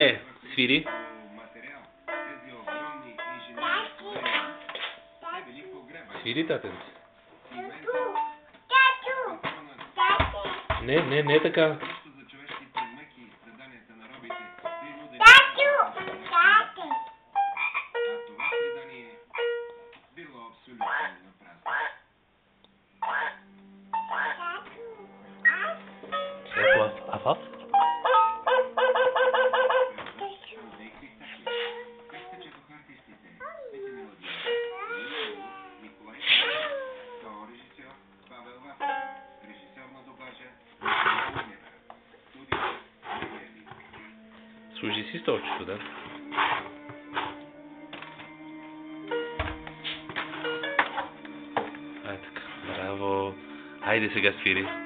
Свири. Свири, татенце. Не така. Афаф? Служи си столчето, да? Така, браво. Хайде сега свири.